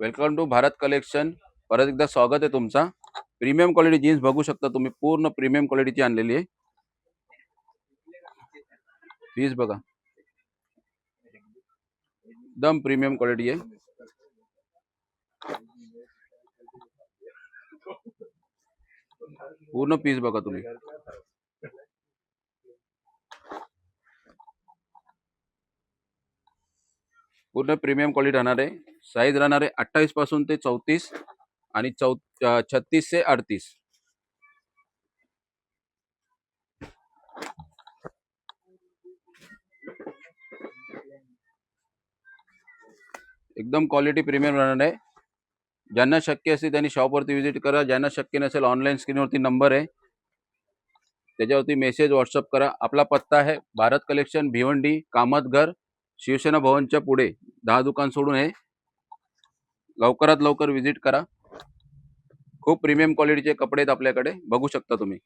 Welcome to Bharat collection. परत एकदा स्वागत आहे तुमचा. प्रीमियम क्वालिटी जीन्स बघू शकता तुम्ही, पूर्ण प्रीमियम क्वालिटीची आणलेली आहे. पीस बघा, एकदम प्रीमियम क्वालिटी आहे. पूर्ण पीस बघा तुम्ही. पूर्ण प्रीमियम क्वालिटी राहणार आहे. साईज राहणार आहे 28 पासून ते 34 आणि 36 ते 38. एकदम क्वालिटी प्रीमियम राहणार आहे. ज्यांना शक्य असेल त्यांनी शॉपवरती व्हिजिट करा. ज्यांना शक्य नसेल ऑनलाईन स्क्रीनवरती नंबर आहे, त्याच्यावरती मेसेज व्हॉट्सअप करा. आपला पत्ता आहे भारत कलेक्शन, भिवंडी, कामतघर, शिवसेना भवनच्या पुढे 10 दुकान सोडून आहे. लवकरात लवकर व्हिजिट करा. खूप प्रीमियम क्वालिटीचे कपडे आहेत आपल्याकडे, बघू शकता तुम्ही.